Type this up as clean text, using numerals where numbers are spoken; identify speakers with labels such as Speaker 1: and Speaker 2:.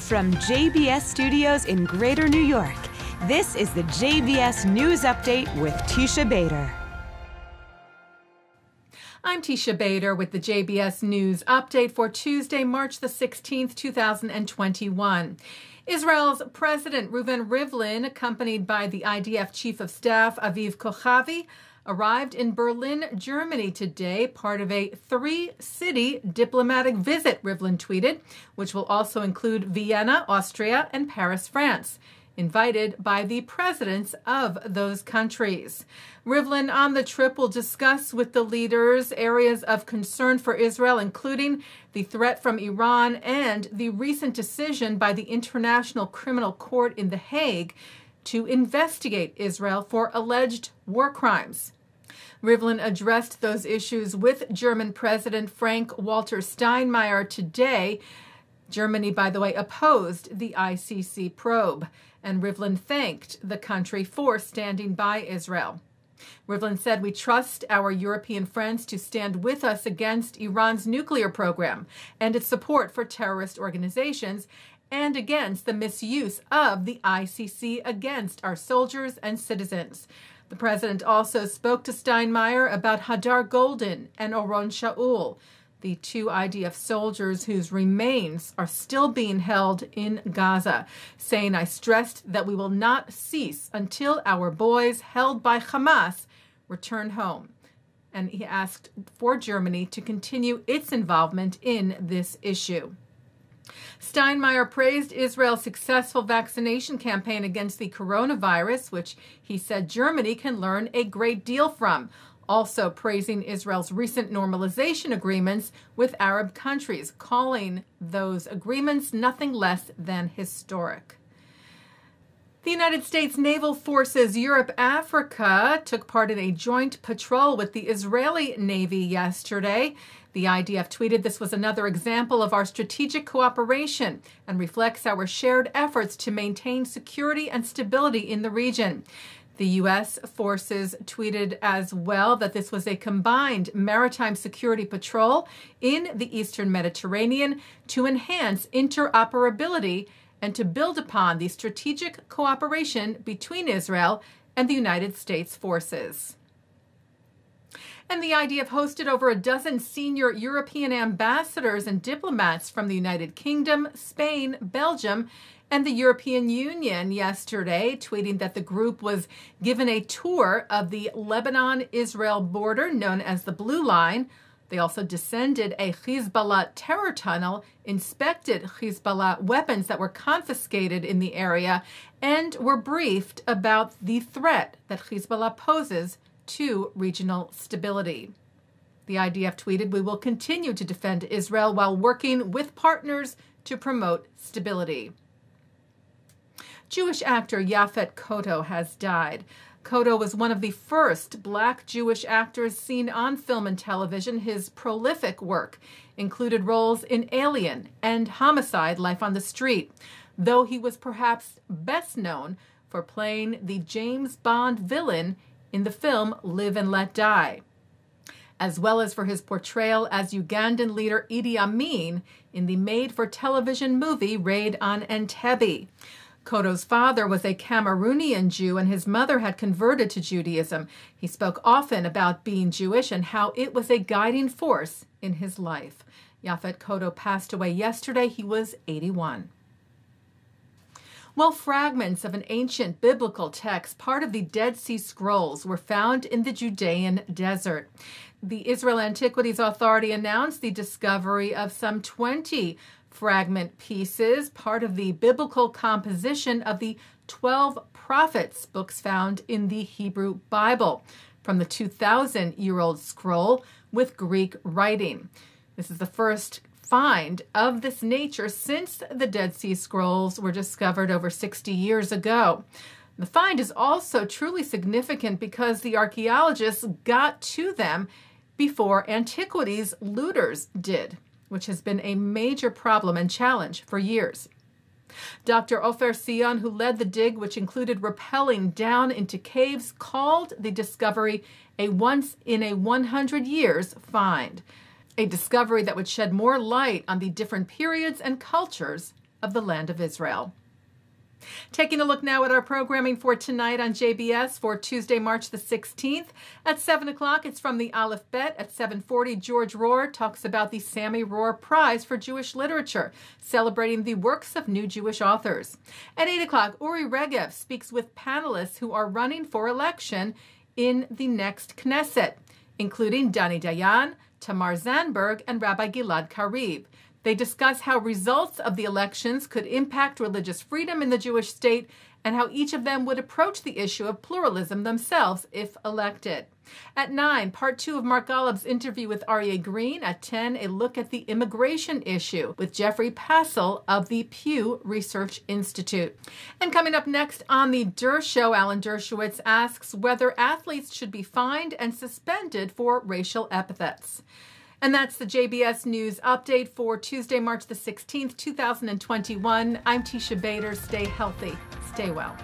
Speaker 1: From JBS Studios in Greater New York, this is the JBS News Update with Teisha Bader.
Speaker 2: I'm Teisha Bader with the JBS News Update for Tuesday, March the 16th, 2021. Israel's President Reuven Rivlin, accompanied by the IDF Chief of Staff Aviv Kochavi, arrived in Berlin, Germany today, part of a three-city diplomatic visit, Rivlin tweeted, which will also include Vienna, Austria, and Paris, France, invited by the presidents of those countries. Rivlin on the trip will discuss with the leaders areas of concern for Israel, including the threat from Iran and the recent decision by the International Criminal Court in The Hague to investigate Israel for alleged war crimes. Rivlin addressed those issues with German President Frank-Walter Steinmeier today. Germany, by the way, opposed the ICC probe, and Rivlin thanked the country for standing by Israel. Rivlin said, "We trust our European friends to stand with us against Iran's nuclear program and its support for terrorist organizations and against the misuse of the ICC against our soldiers and citizens." The president also spoke to Steinmeier about Hadar Golden and Oron Shaul, the two IDF soldiers whose remains are still being held in Gaza, saying, "I stressed that we will not cease until our boys held by Hamas return home." And he asked for Germany to continue its involvement in this issue. Steinmeier praised Israel's successful vaccination campaign against the coronavirus, which he said Germany can learn a great deal from, also praising Israel's recent normalization agreements with Arab countries, calling those agreements nothing less than historic. The United States Naval Forces Europe-Africa took part in a joint patrol with the Israeli Navy yesterday. The IDF tweeted, "This was another example of our strategic cooperation and reflects our shared efforts to maintain security and stability in the region." The U.S. forces tweeted as well that this was a combined maritime security patrol in the Eastern Mediterranean to enhance interoperability and to build upon the strategic cooperation between Israel and the United States forces. And the IDF hosted over a dozen senior European ambassadors and diplomats from the United Kingdom, Spain, Belgium, and the European Union yesterday, tweeting that the group was given a tour of the Lebanon-Israel border known as the Blue Line. They also descended a Hezbollah terror tunnel, inspected Hezbollah weapons that were confiscated in the area, and were briefed about the threat that Hezbollah poses to regional stability. The IDF tweeted, "We will continue to defend Israel while working with partners to promote stability." Jewish actor Yaphet Kotto has died. Kotto was one of the first Black Jewish actors seen on film and television. His prolific work included roles in Alien and Homicide: Life on the Street, though he was perhaps best known for playing the James Bond villain in the film Live and Let Die, as well as for his portrayal as Ugandan leader Idi Amin in the made-for-television movie Raid on Entebbe. Kotto's father was a Cameroonian Jew, and his mother had converted to Judaism. He spoke often about being Jewish and how it was a guiding force in his life. Yaphet Kotto passed away yesterday. He was 81. Well, fragments of an ancient biblical text, part of the Dead Sea Scrolls, were found in the Judean desert. The Israel Antiquities Authority announced the discovery of some 20 fragment pieces, part of the biblical composition of the 12 prophets, books found in the Hebrew Bible, from the 2,000-year-old scroll with Greek writing. This is the first find of this nature since the Dead Sea Scrolls were discovered over 60 years ago. The find is also truly significant because the archaeologists got to them before antiquities looters did, which has been a major problem and challenge for years. Dr. Ofer Sion, who led the dig, which included rappelling down into caves, called the discovery a once-in-a-100 find, a discovery that would shed more light on the different periods and cultures of the land of Israel. Taking a look now at our programming for tonight on JBS for Tuesday, March the 16th. At 7 o'clock, it's from the Aleph Bet. At 7:40, George Rohr talks about the Sammy Rohr Prize for Jewish Literature, celebrating the works of new Jewish authors. At 8 o'clock, Uri Regev speaks with panelists who are running for election in the next Knesset, including Dani Dayan, Tamar Zandberg, and Rabbi Gilad Kariv. They discuss how results of the elections could impact religious freedom in the Jewish state and how each of them would approach the issue of pluralism themselves if elected. At 9, part 2 of Mark Golub's interview with Aryeh Green. At 10, a look at the immigration issue with Jeffrey Passel of the Pew Research Institute. And coming up next on the Der Show, Alan Dershowitz asks whether athletes should be fined and suspended for racial epithets. And that's the JBS News Update for Tuesday, March the 16th, 2021. I'm Teisha Bader. Stay healthy. Stay well.